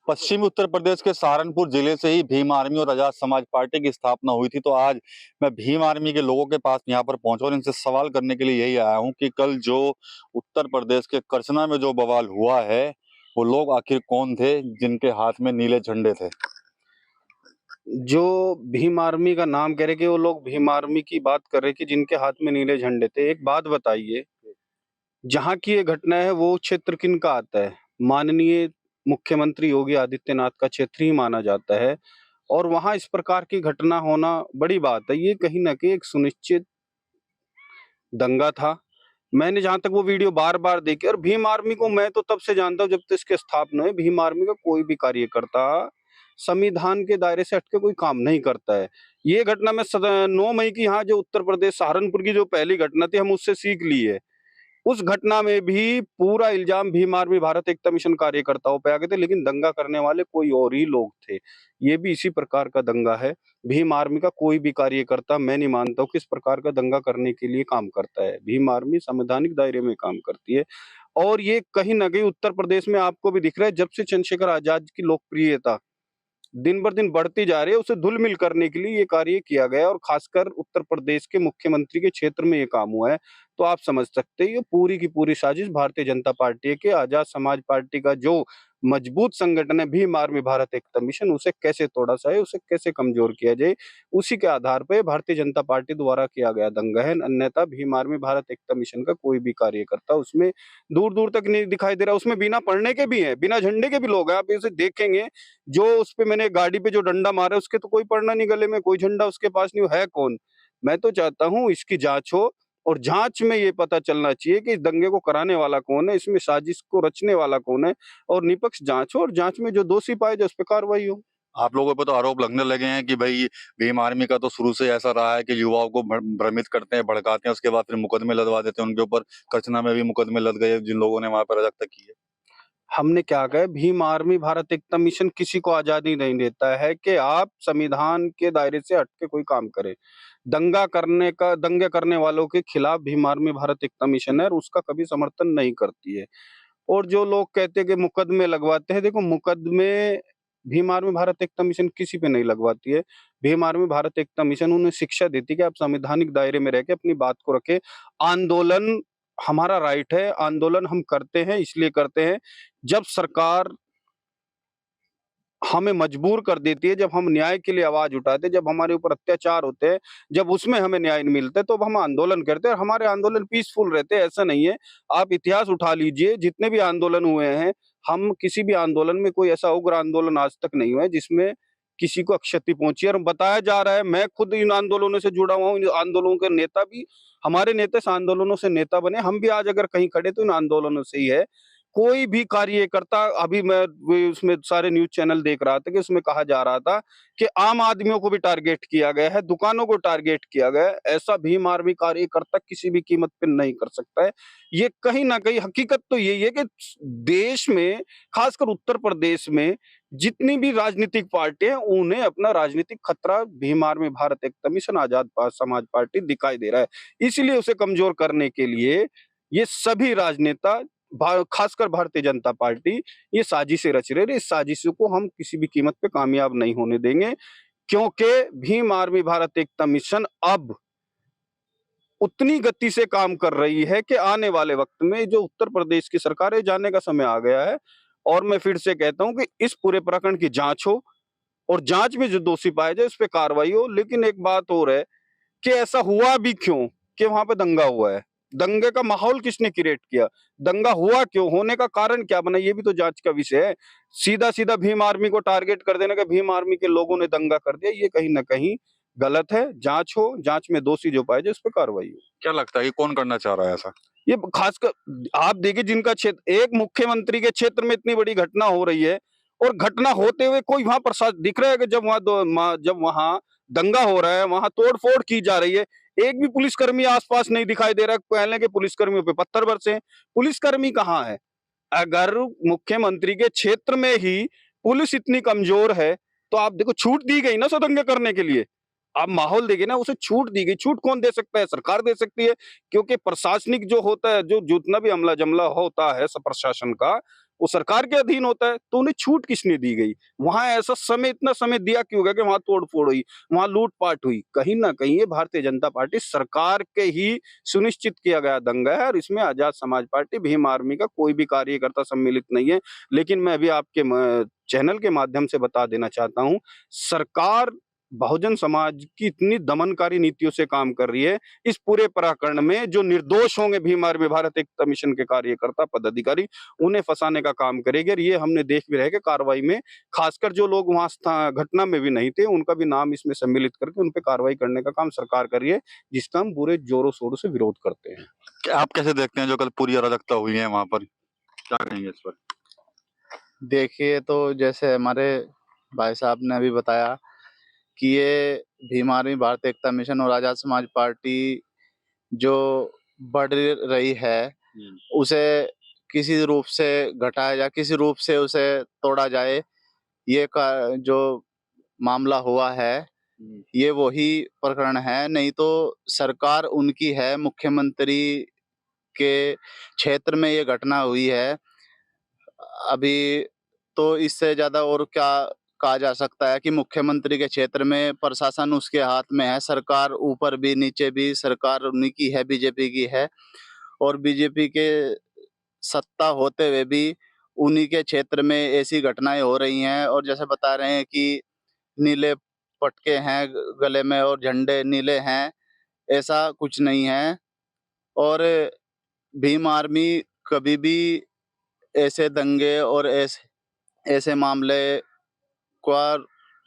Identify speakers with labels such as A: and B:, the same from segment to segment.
A: पश्चिमी उत्तर प्रदेश के सहारनपुर जिले से ही भीम आर्मी और आजाद समाज पार्टी की स्थापना हुई थी। तो आज मैं भीम आर्मी के लोगों के पास यहाँ पर पहुंचा और इनसे सवाल करने के लिए यही आया हूं कि कल जो उत्तर प्रदेश के करछना में जो बवाल हुआ है, वो लोग आखिर कौन थे जिनके हाथ में नीले झंडे थे।
B: जो भीम आर्मी का नाम कह रहे कि वो लोग भीम आर्मी की बात कर रहे कि जिनके हाथ में नीले झंडे थे। एक बात बताइए, जहाँ की ये घटना है वो क्षेत्र किनका आता है? माननीय मुख्यमंत्री योगी आदित्यनाथ का क्षेत्र ही माना जाता है और वहां इस प्रकार की घटना होना बड़ी बात है। ये कहीं ना कहीं एक सुनिश्चित दंगा था। मैंने जहां तक वो वीडियो बार बार देखी और भीम आर्मी को मैं तो तब से जानता हूं जब तक इसके स्थापना हुई। भीम आर्मी का कोई भी कार्यकर्ता संविधान के दायरे से हटके कोई काम नहीं करता है। ये घटना में 9 मई की यहाँ जो उत्तर प्रदेश सहारनपुर की जो पहली घटना थी, हम उससे सीख ली है। उस घटना में भी पूरा इल्जाम भीम आर्मी भारत एकता मिशन कार्यकर्ताओं पे आ गए थे, लेकिन दंगा करने वाले कोई और ही लोग थे। ये भी इसी प्रकार का दंगा है। भीम आर्मी का कोई भी कार्यकर्ता मैं नहीं मानता हूँ कि इस प्रकार का दंगा करने के लिए काम करता है। भीम आर्मी संवैधानिक दायरे में काम करती है और ये कहीं ना कहीं उत्तर प्रदेश में आपको भी दिख रहा है। जब से चंद्रशेखर आजाद की लोकप्रियता दिन बर दिन बढ़ती जा रही है, उसे धुल-मिल करने के लिए ये कार्य किया गया और खासकर उत्तर प्रदेश के मुख्यमंत्री के क्षेत्र में ये काम हुआ है। तो आप समझ सकते हैं ये पूरी की पूरी साजिश भारतीय जनता पार्टी के आजाद समाज पार्टी का जो मजबूत संगठन है भीम आर्मी भारत एकता मिशन, उसे कैसे तोड़ा जाए, उसे कैसे कमजोर किया जाए, उसी के आधार पर भारतीय जनता पार्टी द्वारा किया गया दंगा है। अन्यथा भीम आर्मी भारत एकता मिशन का कोई भी कार्यकर्ता उसमें दूर-दूर तक नहीं दिखाई दे रहा। उसमें बिना पढ़ने के भी हैं, बिना झंडे के भी लोग हैं। आप इसे देखेंगे, जो उसपे मैंने गाड़ी पे जो डंडा मारा उसके तो कोई पढ़ना नहीं गले में, कोई झंडा उसके पास नहीं, है कौन? मैं तो चाहता हूँ इसकी जांच हो और जांच में ये पता चलना चाहिए कि इस दंगे को कराने वाला कौन है, इसमें साजिश को रचने वाला कौन है और निष्पक्ष जांच हो और जांच में जो दोषी पाए जाए उस पे कार्रवाई हो।
A: आप लोगों पर तो आरोप लगने लगे हैं कि भाई भीम आर्मी का तो शुरू से ऐसा रहा है कि युवाओं को भ्रमित करते हैं, भड़काते हैं, उसके बाद फिर मुकदमे लदवा देते हैं उनके ऊपर। करछना में भी मुकदमे लद गए जिन लोगों ने वहां पर अराजकता की है।
B: हमने क्या कहा, भीम आर्मी भारत एकता मिशन किसी को आजादी नहीं देता है कि आप संविधान के दायरे से हट के कोई काम करें। दंगे करने वालों के खिलाफ भीम आर्मी भारत एकता मिशन है और उसका कभी समर्थन नहीं करती है। और जो लोग कहते हैं कि मुकदमे लगवाते हैं, देखो मुकदमे भीम आर्मी भारत एकता मिशन किसी पे नहीं लगवाती है। भीम आर्मी भारत एकता मिशन उन्हें शिक्षा देती है कि आप संवैधानिक दायरे में रह के अपनी बात को रखें। आंदोलन हमारा राइट है, आंदोलन हम करते हैं इसलिए करते हैं जब सरकार हमें मजबूर कर देती है, जब हम न्याय के लिए आवाज उठाते हैं, जब हमारे ऊपर अत्याचार होते हैं, जब उसमें हमें न्याय नहीं मिलता है, तो अब हम आंदोलन करते हैं और हमारे आंदोलन पीसफुल रहते हैं। ऐसा नहीं है, आप इतिहास उठा लीजिए, जितने भी आंदोलन हुए हैं, हम किसी भी आंदोलन में कोई ऐसा उग्र आंदोलन आज तक नहीं हुआ है जिसमें किसी को क्षति पहुंची है। और बताया जा रहा है, मैं खुद इन आंदोलनों से जुड़ा हुआ हूँ, इन आंदोलनों के नेता भी, हमारे नेता इस आंदोलनों से नेता बने। हम भी आज अगर कहीं खड़े तो इन आंदोलनों से ही है। कोई भी कार्यकर्ता, अभी मैं उसमें सारे न्यूज़ चैनल देख रहा था कि उसमें कहा जा रहा था कि आम आदमियों को भी टारगेट किया गया है, दुकानों को टारगेट किया गया है। ऐसा भीम आर्मी कार्यकर्ता किसी भी कीमत पे नहीं कर सकता है। ये कहीं न कहीं हकीकत तो यही है कि देश में, खासकर उत्तर प्रदेश में जितनी भी राजनीतिक पार्टी हैं, उन्हें अपना राजनीतिक खतरा भीम आर्मी भारत एकता मिशन, आजाद समाज पार्टी दिखाई दे रहा है। इसलिए उसे कमज़ोर करने के लिए ये सभी राजनेता, खासकर भारतीय जनता पार्टी, ये साजिशें रच रहे हैं। इस साजिशों को हम किसी भी कीमत पे कामयाब नहीं होने देंगे, क्योंकि भीम आर्मी भारत एकता मिशन अब उतनी गति से काम कर रही है कि आने वाले वक्त में जो उत्तर प्रदेश की सरकार है, जाने का समय आ गया है। और मैं फिर से कहता हूं कि इस पूरे प्रकरण की जांच हो और जांच में जो दोषी पाए जाए उस पर कार्रवाई हो। लेकिन एक बात और है कि ऐसा हुआ भी क्यों कि वहां पे दंगा हुआ है? दंगे का माहौल किसने क्रिएट किया? दंगा हुआ क्यों? होने का कारण क्या बना? ये भी तो जांच का विषय है। सीधा-सीधा भीम आर्मी को टारगेट कर देना कि भीम आर्मी के लोगों ने दंगा कर दिया, ये कहीं न कहीं गलत है। जांच हो, जांच में दोषी जो पाए जाए उस पे कार्रवाई हो।
A: क्या लगता है कि कौन करना चाह रहा है ऐसा?
B: ये खासकर आप देखिए, जिनका क्षेत्र, एक मुख्यमंत्री के क्षेत्र में इतनी बड़ी घटना हो रही है और घटना होते हुए कोई वहां प्रसाद दिख रहा है कि जब वहां दंगा हो रहा है, वहां तोड़-फोड़ की जा रही है, एक भी पुलिसकर्मी आसपास नहीं दिखाई दे रहा है। पहले के पुलिसकर्मियों पे पत्थर बरसे हैं, पुलिसकर्मी कहाँ है? अगर मुख्यमंत्री के क्षेत्र में ही पुलिस इतनी कमजोर है, तो आप देखो, छूट दी गई ना उसे दंगे करने के लिए। आप माहौल देखिए ना, उसे छूट दी गई। छूट कौन दे सकता है? सरकार दे सकती है, क्योंकि प्रशासनिक जो होता है, जो जितना भी अमला जमला होता है सब प्रशासन का, वो सरकार के अधीन होता है, तो उन्हें छूट किसने दी गई? वहां ऐसा समय, इतना समय दिया क्यों गया कि वहां तोड़ फोड़ हुई, वहां लूटपाट हुई? कहीं ना कहीं ये भारतीय जनता पार्टी सरकार के ही सुनिश्चित किया गया दंगा है, और इसमें आजाद समाज पार्टी, भीम आर्मी का कोई भी कार्यकर्ता सम्मिलित नहीं है। लेकिन मैं भी आपके चैनल के माध्यम से बता देना चाहता हूं, सरकार बहुजन समाज की इतनी दमनकारी नीतियों से काम कर रही है, इस पूरे प्रकरण में जो निर्दोष होंगे भीम आर्मी भारत एकता मिशन के कार्यकर्ता पदाधिकारी, उन्हें फंसाने का काम करेगी। और ये हमने देख भी रहे कि कार्रवाई में खासकर जो लोग वहां घटना में भी नहीं थे, उनका भी नाम इसमें सम्मिलित करके उन पे कार्रवाई करने का काम सरकार कर रही है, जिसका हम पूरे जोरों शोरों से विरोध करते हैं।
A: आप कैसे देखते हैं जो कल पूरी अराजकता हुई है वहां पर, क्या कहेंगे इस पर?
C: देखिए, तो जैसे हमारे भाई साहब ने अभी बताया कि ये भीम आर्मी भारत एकता मिशन और आजाद समाज पार्टी जो बढ़ रही है, उसे किसी रूप से घटाया जाए, किसी रूप से उसे तोड़ा जाए। ये जो मामला हुआ है, ये वही प्रकरण है। नहीं तो सरकार उनकी है, मुख्यमंत्री के क्षेत्र में ये घटना हुई है। अभी तो इससे ज्यादा और क्या कहा जा सकता है कि मुख्यमंत्री के क्षेत्र में प्रशासन उसके हाथ में है, सरकार ऊपर भी नीचे भी सरकार उन्हीं की है, बीजेपी की है। और बीजेपी के सत्ता होते हुए भी उन्हीं के क्षेत्र में ऐसी घटनाएं हो रही हैं। और जैसे बता रहे हैं कि नीले पटके हैं गले में और झंडे नीले हैं, ऐसा कुछ नहीं है। और भीम आर्मी कभी भी ऐसे दंगे और ऐसे ऐसे मामले को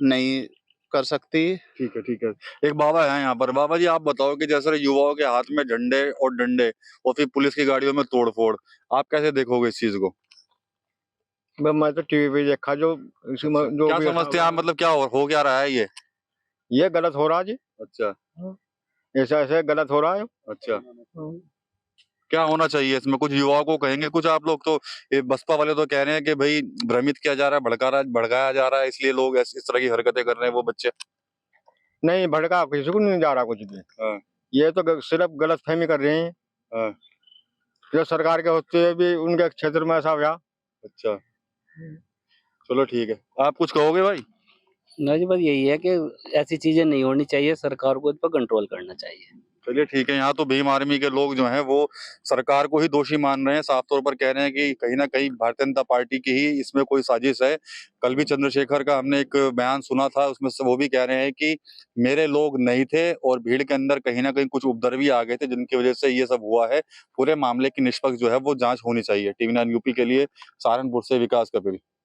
C: नहीं कर सकती।
A: ठीक है, ठीक है। एक बाबा है यहाँ पर। बाबा जी, आप बताओ कि जैसे युवाओं के हाथ में झंडे और डंडे और फिर पुलिस की गाड़ियों में तोड़फोड़, आप कैसे देखोगे इस चीज को?
D: मैं तो टीवी पे देखा जो इसमें जो
A: क्या
D: भी
A: समझते हैं आप, मतलब क्या हो क्या रहा है
D: ये गलत हो रहा है जी।
A: अच्छा,
D: ऐसा ऐसे गलत हो रहा है।
A: अच्छा। क्या होना चाहिए इसमें? कुछ युवाओं को कहेंगे? कुछ आप लोग तो ये बसपा वाले तो कह रहे हैं कि भाई भ्रमित किया जा रहा है, भड़काया जा रहा है, इसलिए लोग इस तरह की हरकतें कर रहे हैं वो बच्चे।
D: नहीं भड़का किसी को नहीं जा रहा कुछ भी।
A: हाँ,
D: ये तो सिर्फ गलत फहमी कर रहे हैं
A: हाँ,
D: जो सरकार के होते हुए भी उनके क्षेत्र में ऐसा हुआ।
A: अच्छा, चलो ठीक है। आप कुछ कहोगे भाई?
E: ना जी, बस यही है कि ऐसी चीजें नहीं होनी चाहिए, सरकार को इस पर कंट्रोल करना चाहिए।
A: चलिए ठीक है। यहाँ तो भीम आर्मी के लोग जो हैं वो सरकार को ही दोषी मान रहे हैं, साफ तौर पर कह रहे हैं कि कहीं ना कहीं भारतीय जनता पार्टी की ही इसमें कोई साजिश है। कल भी चंद्रशेखर का हमने एक बयान सुना था, उसमें से वो भी कह रहे हैं कि मेरे लोग नहीं थे और भीड़ के अंदर कहीं ना कहीं कुछ उपद्रवी आ गए थे जिनकी वजह से ये सब हुआ है। पूरे मामले की निष्पक्ष जो है वो जांच होनी चाहिए। टीवी 9 यूपी के लिए सहारनपुर से विकास कपिल।